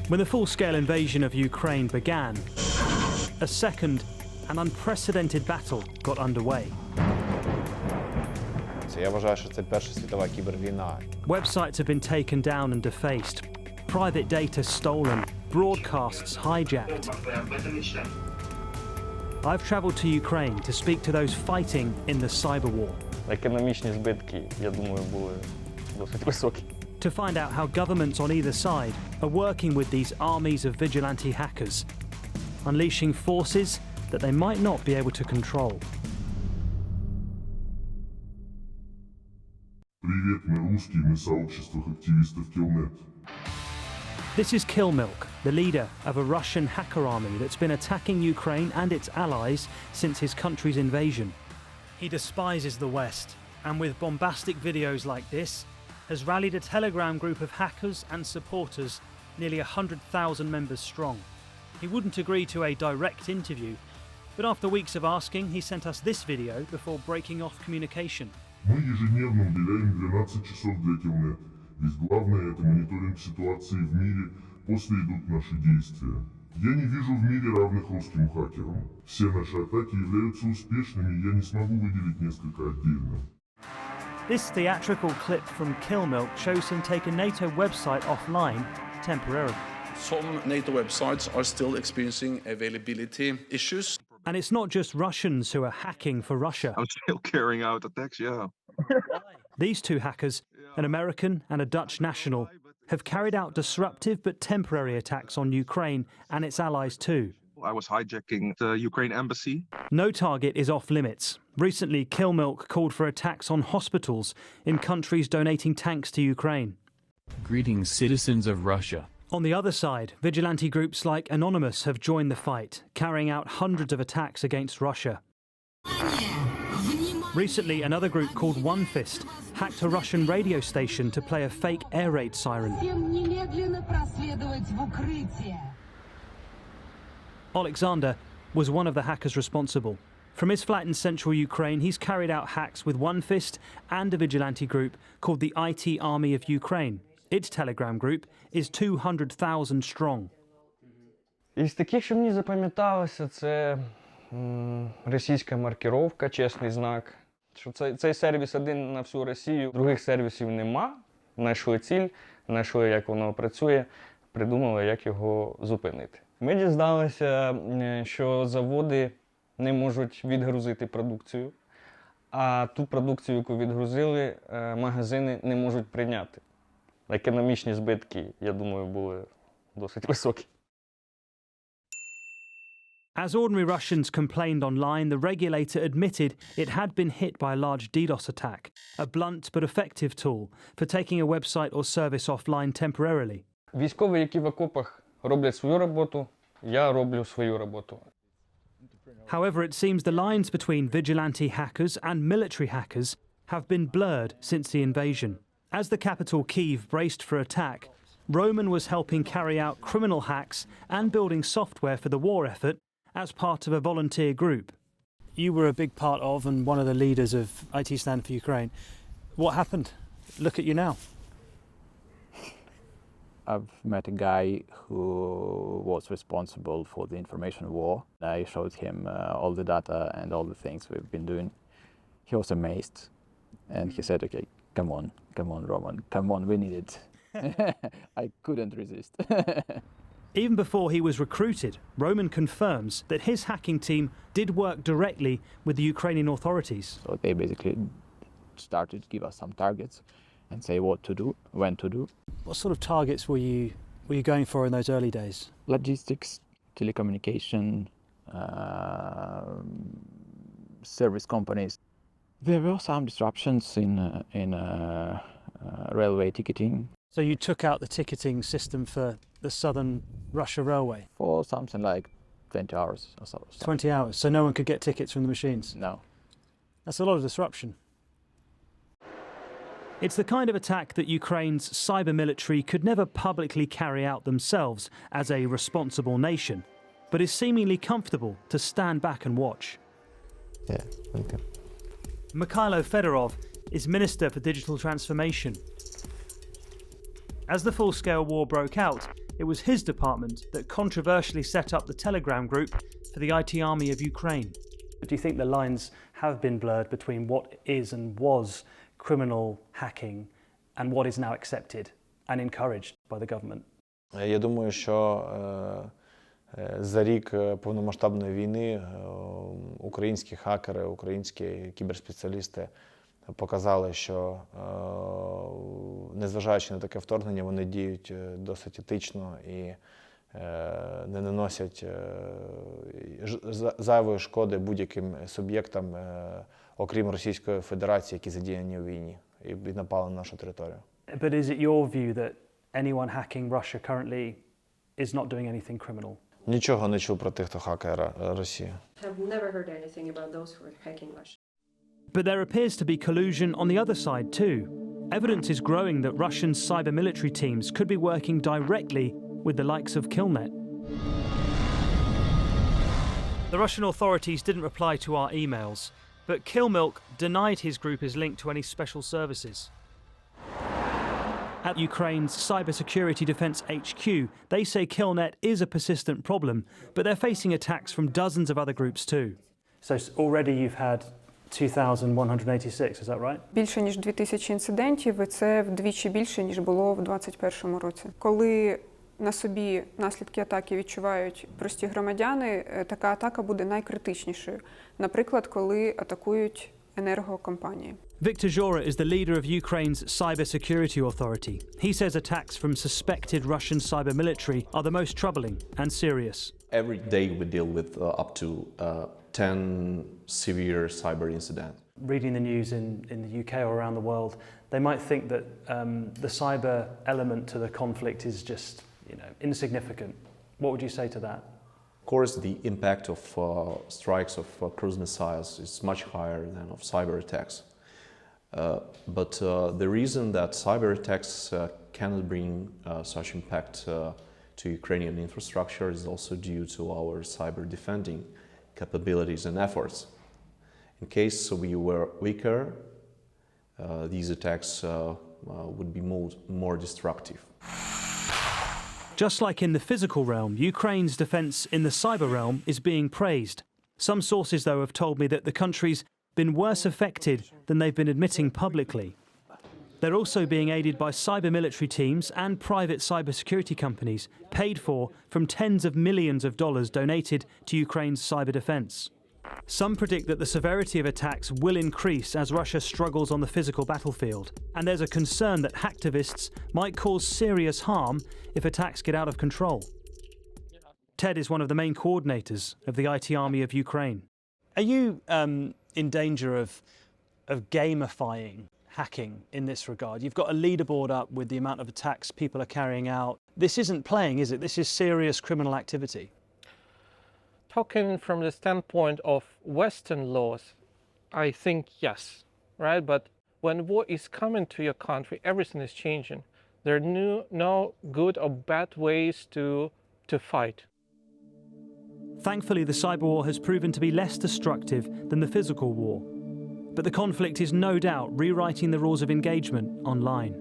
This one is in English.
When the full-scale invasion of Ukraine began, a second and unprecedented battle got underway. Я вважаю, що це Перша світова кібервійна. Websites have been taken down and defaced, private data stolen, broadcasts hijacked. I've travelled to Ukraine to speak to those fighting in the cyberwar. Економічні збитки, я думаю, були досить високі. To find out how governments on either side are working with these armies of vigilante hackers, unleashing forces that they might not be able to control. Привет, мы русские, мы сообщество активистов Killnet. This is Killmilk, the leader of a Russian hacker army that's been attacking Ukraine and its allies since his country's invasion. He despises the West, and with bombastic videos like this, has rallied a Telegram group of hackers and supporters, nearly 100,000 members strong. He wouldn't agree to a direct interview, but after weeks of asking, he sent us this video before breaking off communication. Мы ежедневно уделяем 12 часов для Killnet, ведь главное это мониторинг ситуации в мире, после идут наши действия. Я не вижу в мире равных русским хакерам. Все наши атаки являются успешными, я не смогу выделить несколько отдельно. This theatrical clip from Killmilk shows him take a NATO website offline temporarily. Some NATO websites are still experiencing availability issues. And it's not just Russians who are hacking for Russia. I'm still carrying out attacks, yeah. These two hackers, an American and a Dutch national, have carried out disruptive but temporary attacks on Ukraine and its allies too. I was hijacking the Ukraine embassy. No target is off limits. Recently, Killmilk called for attacks on hospitals in countries donating tanks to Ukraine. Greetings, citizens of Russia. On the other side, vigilante groups like Anonymous have joined the fight, carrying out hundreds of attacks against Russia. Recently, another group called One Fist hacked a Russian radio station to play a fake air raid siren. Alexander was one of the hackers responsible. From his flat in central Ukraine, he's carried out hacks with One Fist and a vigilante group called the IT Army of Ukraine. Its Telegram group is 200,000 strong. Із таких, що мені запам'яталося, це російська маркировка, чесний знак. Що цей сервіс один на всю Росію, других сервісів нема. Знайшли ціль, знайшли, як воно працює, придумали, як його зупинити. Ми дізналися, що заводи не можуть відгрузити продукцію, а ту продукцію, яку відгрузили, магазини не можуть прийняти. Економічні збитки, я думаю, були досить високі. As ordinary Russians complained online, the regulator admitted it had been hit by a large DDoS attack, a blunt but effective tool for taking a website or service offline temporarily. Військові, які в окопах роблять свою роботу, я роблю свою роботу. However, it seems the lines between vigilante hackers and military hackers have been blurred since the invasion. As the capital Kyiv braced for attack, Roman was helping carry out criminal hacks and building software for the war effort as part of a volunteer group. You were a big part of and one of the leaders of IT Stand for Ukraine. What happened? Look at you now. I've met a guy who was responsible for the information war. I showed him all the data and all the things we've been doing. He was amazed and he said, okay, come on, Roman, come on, we need it. I couldn't resist. Even before he was recruited, Roman confirms that his hacking team did work directly with the Ukrainian authorities. So they basically started to give us some targets and say what to do, when to do. What sort of targets were you going for in those early days? Logistics, telecommunication, service companies. There were some disruptions in railway ticketing. So you took out the ticketing system for the southern Russia railway? For something like 20 hours or so. 20 hours, so no one could get tickets from the machines? No. That's a lot of disruption. It's the kind of attack that Ukraine's cyber military could never publicly carry out themselves as a responsible nation, but is seemingly comfortable to stand back and watch. Yeah, welcome. Mikhailo Fedorov is Minister for Digital Transformation. As the full-scale war broke out, it was his department that controversially set up the Telegram group for the IT army of Ukraine. Do you think the lines have been blurred between what is and was criminal hacking and what is now accepted and encouraged by the government? Я думаю, що за рік повномасштабної війни українські хакери, українські кіберспеціалісти показали, що незважаючи на таке вторгнення, вони діють досить етично і не наносять зайвої шкоди будь-яким суб'єктам, окрім Російської Федерації, які задіяні у війні і напали на нашу територію. But is it your view that anyone hacking Russia currently is not doing anything criminal? Нічого не чув про тих, хто хакає Росію. Have never heard anything about those who are hacking Russia. But there appears to be collusion on the other side too. Evidence is growing that Russian cyber military teams could be working directly with the likes of Killnet. The Russian authorities didn't reply to our emails, but Killmilk denied his group is linked to any special services. At Ukraine's Cybersecurity Defense HQ, they say Killnet is a persistent problem, but they're facing attacks from dozens of other groups too. So already you've had 2,186, is that right? Більше, ніж 2000 інцидентів, і це вдвічі більше, ніж було в 2021 році. Коли на собі наслідки атаки відчувають прості громадяни, така атака буде найкритичнішою. Наприклад, коли атакують енергокомпанії. Victor Jora is the leader of Ukraine's cybersecurity authority. He says attacks from suspected Russian cyber military are the most troubling and serious. Every day we deal with up to 10 severe cyber incidents. Reading the news in the UK or around the world, they might think that the cyber element to the conflict is just, insignificant. What would you say to that? Of course, the impact of strikes of cruise missiles is much higher than of cyber attacks. But the reason that cyber attacks cannot bring such impact to Ukrainian infrastructure is also due to our cyber defending capabilities and efforts. In case we were weaker, these attacks would be more destructive. Just like in the physical realm, Ukraine's defence in the cyber realm is being praised. Some sources, though, have told me that the country's been worse affected than they've been admitting publicly. They're also being aided by cyber military teams and private cybersecurity companies, paid for from tens of millions of dollars donated to Ukraine's cyber defence. Some predict that the severity of attacks will increase as Russia struggles on the physical battlefield, and there's a concern that hacktivists might cause serious harm if attacks get out of control. Ted is one of the main coordinators of the IT army of Ukraine. Are you in danger of gamifying hacking in this regard? You've got a leaderboard up with the amount of attacks people are carrying out. This isn't playing, is it? This is serious criminal activity. Talking from the standpoint of Western laws, I think yes, right? But when war is coming to your country, everything is changing. There are no good or bad ways to fight. Thankfully, the cyber war has proven to be less destructive than the physical war. But the conflict is no doubt rewriting the rules of engagement online.